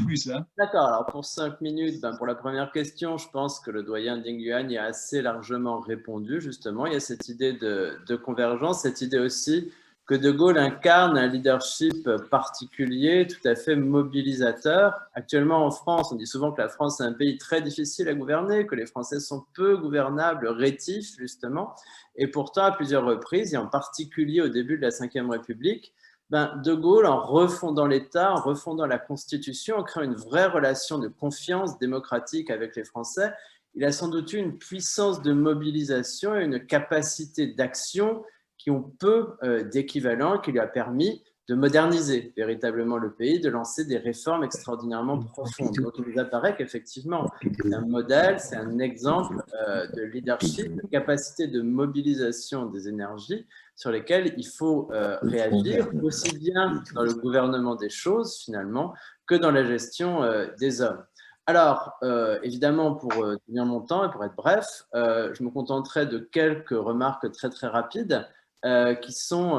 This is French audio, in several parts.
plus. Hein. D'accord, alors pour 5 minutes, pour la première question, je pense que le doyen Ding Yuan y a assez largement répondu, justement. Il y a cette idée de convergence, cette idée aussi que De Gaulle incarne un leadership particulier, tout à fait mobilisateur. Actuellement, en France, on dit souvent que la France est un pays très difficile à gouverner, que les Français sont peu gouvernables, rétifs, justement. Et pourtant, à plusieurs reprises, et en particulier au début de la Ve République, De Gaulle, en refondant l'État, en refondant la Constitution, en créant une vraie relation de confiance démocratique avec les Français, il a sans doute eu une puissance de mobilisation et une capacité d'action qui ont peu d'équivalent, qui lui a permis de moderniser véritablement le pays, de lancer des réformes extraordinairement profondes. Donc il nous apparaît qu'effectivement, c'est un modèle, c'est un exemple de leadership, de capacité de mobilisation des énergies sur lesquels il faut réagir, aussi bien dans le gouvernement des choses, finalement, que dans la gestion des hommes. Alors, évidemment, pour tenir mon temps et pour être bref, je me contenterai de quelques remarques très, très rapides qui sont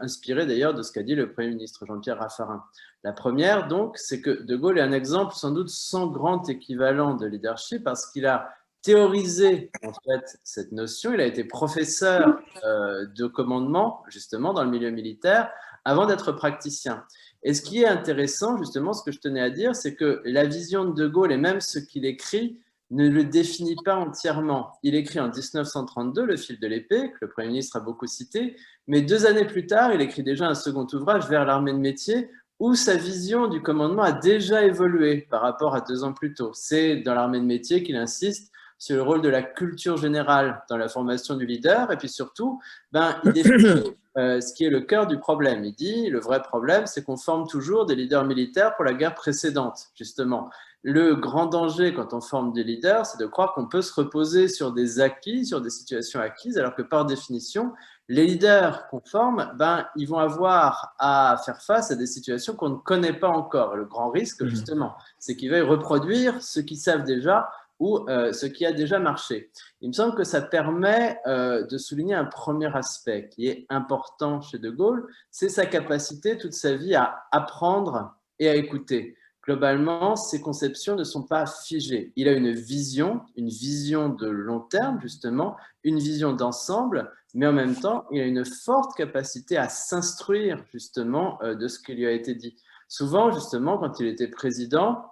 inspirées d'ailleurs de ce qu'a dit le Premier ministre Jean-Pierre Raffarin. La première, donc, c'est que De Gaulle est un exemple sans doute sans grand équivalent de leadership parce qu'il a théorisé en fait cette notion. Il a été professeur de commandement justement dans le milieu militaire avant d'être praticien. Et ce qui est intéressant, justement, ce que je tenais à dire, c'est que la vision de De Gaulle et même ce qu'il écrit ne le définit pas entièrement. Il écrit en 1932 Le fil de l'épée, que le Premier ministre a beaucoup cité, mais 2 années plus tard, il écrit déjà un second ouvrage, Vers l'armée de métier, où sa vision du commandement a déjà évolué par rapport à 2 ans plus tôt. C'est dans l'armée de métier qu'il insiste sur le rôle de la culture générale dans la formation du leader, et puis surtout, il définit ce qui est le cœur du problème. Il dit, le vrai problème, c'est qu'on forme toujours des leaders militaires pour la guerre précédente, justement. Le grand danger quand on forme des leaders, c'est de croire qu'on peut se reposer sur des acquis, sur des situations acquises, alors que par définition, les leaders qu'on forme, ils vont avoir à faire face à des situations qu'on ne connaît pas encore. Le grand risque, justement, c'est qu'ils veuillent reproduire ce qu'ils savent déjà ou ce qui a déjà marché. Il me semble que ça permet de souligner un premier aspect qui est important chez De Gaulle, c'est sa capacité toute sa vie à apprendre et à écouter. Globalement, ses conceptions ne sont pas figées. Il a une vision de long terme, justement, une vision d'ensemble, mais en même temps, il a une forte capacité à s'instruire, justement, de ce qui lui a été dit. Souvent, justement, quand il était président,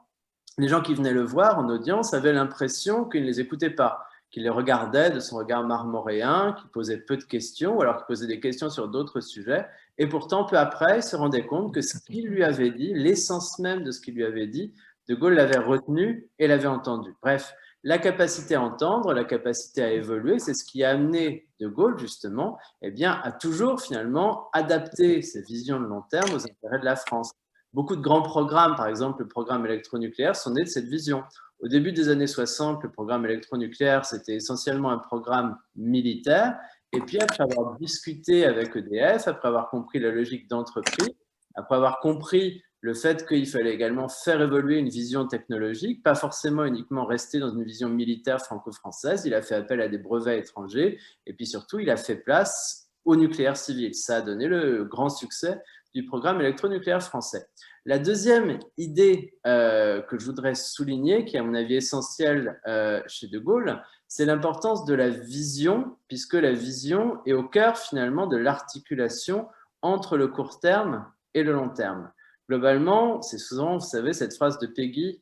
les gens qui venaient le voir en audience avaient l'impression qu'il ne les écoutait pas, qu'il les regardait de son regard marmoréen, qu'il posait peu de questions, ou alors qu'il posait des questions sur d'autres sujets. Et pourtant, peu après, il se rendait compte que ce qu'il lui avait dit, l'essence même de ce qu'il lui avait dit, De Gaulle l'avait retenu et l'avait entendu. Bref, la capacité à entendre, la capacité à évoluer, c'est ce qui a amené De Gaulle, justement, à toujours, finalement, adapter ses visions de long terme aux intérêts de la France. Beaucoup de grands programmes, par exemple le programme électronucléaire, sont nés de cette vision. Au début des années 60, le programme électronucléaire, c'était essentiellement un programme militaire. Et puis, après avoir discuté avec EDF, après avoir compris la logique d'entreprise, après avoir compris le fait qu'il fallait également faire évoluer une vision technologique, pas forcément uniquement rester dans une vision militaire franco-française, il a fait appel à des brevets étrangers et puis surtout, il a fait place au nucléaire civil. Ça a donné le grand succès du programme électronucléaire français. La deuxième idée que je voudrais souligner, qui est à mon avis essentielle chez De Gaulle, c'est l'importance de la vision, puisque la vision est au cœur finalement de l'articulation entre le court terme et le long terme. Globalement, c'est souvent, vous savez, cette phrase de Péguy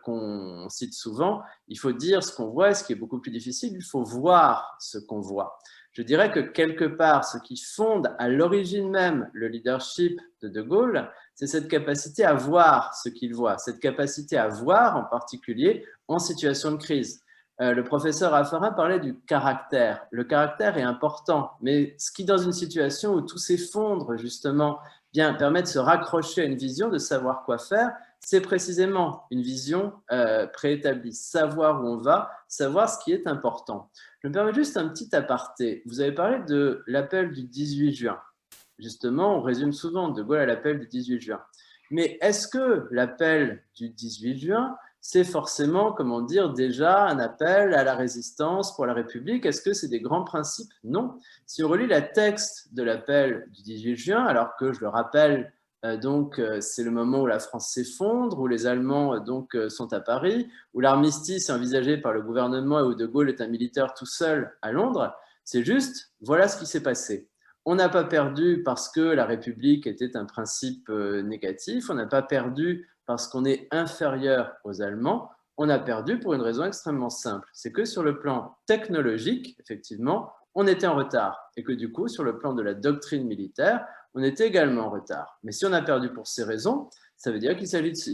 qu'on cite souvent, il faut dire ce qu'on voit, et ce qui est beaucoup plus difficile, il faut voir ce qu'on voit. Je dirais que quelque part, ce qui fonde à l'origine même le leadership de De Gaulle, c'est cette capacité à voir ce qu'il voit, cette capacité à voir en particulier en situation de crise. Le professeur Raffarin parlait du caractère. Le caractère est important, mais ce qui, dans une situation où tout s'effondre, justement, permet de se raccrocher à une vision, de savoir quoi faire, c'est précisément une vision préétablie, savoir où on va, savoir ce qui est important. Je me permets juste un petit aparté. Vous avez parlé de l'appel du 18 juin. Justement, on résume souvent De Gaulle à l'appel du 18 juin. Mais est-ce que l'appel du 18 juin, c'est forcément, comment dire, déjà un appel à la résistance pour la République? Est-ce que c'est des grands principes? Non. Si on relit le texte de l'appel du 18 juin, alors que, je le rappelle, C'est le moment où la France s'effondre, où les Allemands sont à Paris, où l'armistice est envisagé par le gouvernement et où De Gaulle est un militaire tout seul à Londres. C'est juste, voilà ce qui s'est passé. On n'a pas perdu parce que la République était un principe négatif, on n'a pas perdu parce qu'on est inférieur aux Allemands, on a perdu pour une raison extrêmement simple. C'est que sur le plan technologique, effectivement, on était en retard et que du coup, sur le plan de la doctrine militaire, on était également en retard. Mais si on a perdu pour ces raisons, ça veut dire qu'il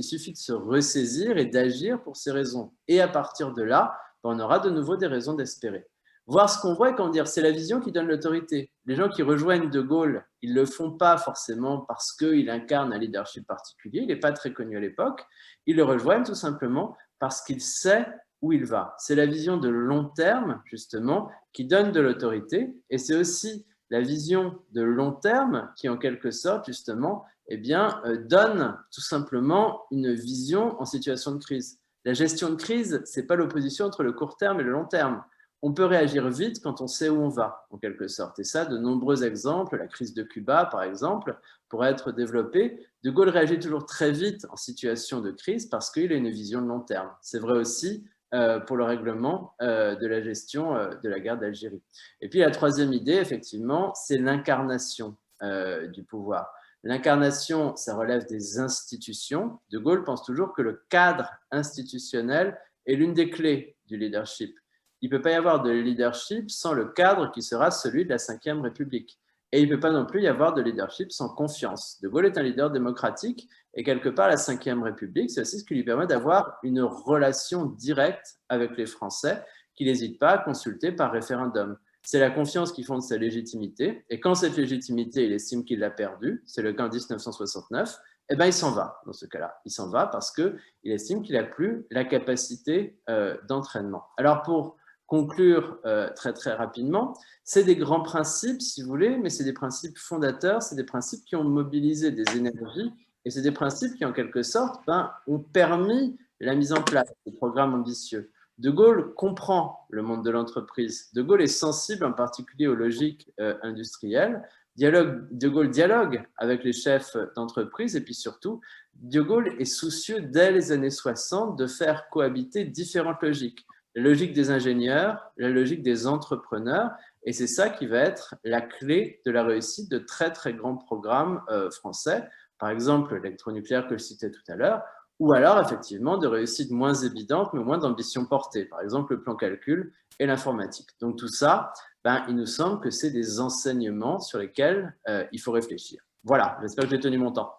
suffit de se ressaisir et d'agir pour ces raisons. Et à partir de là, on aura de nouveau des raisons d'espérer. Voir ce qu'on voit et comment dire, c'est la vision qui donne l'autorité. Les gens qui rejoignent De Gaulle, ils ne le font pas forcément parce qu'il incarne un leadership particulier, il n'est pas très connu à l'époque, ils le rejoignent tout simplement parce qu'il sait où il va. C'est la vision de long terme, justement, qui donne de l'autorité, et c'est aussi la vision de long terme qui, en quelque sorte, justement, donne tout simplement une vision en situation de crise. La gestion de crise, ce n'est pas l'opposition entre le court terme et le long terme. On peut réagir vite quand on sait où on va, en quelque sorte. Et ça, de nombreux exemples, la crise de Cuba, par exemple, pourrait être développée. De Gaulle réagit toujours très vite en situation de crise parce qu'il a une vision de long terme. C'est vrai aussi pour le règlement de la gestion de la guerre d'Algérie. Et puis la troisième idée, effectivement, c'est l'incarnation du pouvoir. L'incarnation, ça relève des institutions. De Gaulle pense toujours que le cadre institutionnel est l'une des clés du leadership. Il ne peut pas y avoir de leadership sans le cadre qui sera celui de la Ve République. Et il ne peut pas non plus y avoir de leadership sans confiance. De Gaulle est un leader démocratique et quelque part, la Ve République, c'est aussi ce qui lui permet d'avoir une relation directe avec les Français qu'il n'hésite pas à consulter par référendum. C'est la confiance qui fonde sa légitimité. Et quand cette légitimité, il estime qu'il l'a perdue, c'est le cas en 1969, eh bien, il s'en va dans ce cas-là. Il s'en va parce qu'il estime qu'il n'a plus la capacité d'entraînement. Alors, pour conclure très très rapidement, c'est des grands principes, si vous voulez, mais c'est des principes fondateurs, c'est des principes qui ont mobilisé des énergies et c'est des principes qui, en quelque sorte, ont permis la mise en place de programmes ambitieux. De Gaulle comprend le monde de l'entreprise. De Gaulle est sensible en particulier aux logiques industrielles. De Gaulle dialogue avec les chefs d'entreprise et puis surtout, De Gaulle est soucieux dès les années 60 de faire cohabiter différentes logiques. La logique des ingénieurs, la logique des entrepreneurs, et c'est ça qui va être la clé de la réussite de très très grands programmes français, par exemple l'électronucléaire que je citais tout à l'heure, ou alors effectivement de réussites moins évidentes mais moins d'ambition portée, par exemple le plan calcul et l'informatique. Donc tout ça, il nous semble que c'est des enseignements sur lesquels il faut réfléchir. Voilà, j'espère que j'ai tenu mon temps.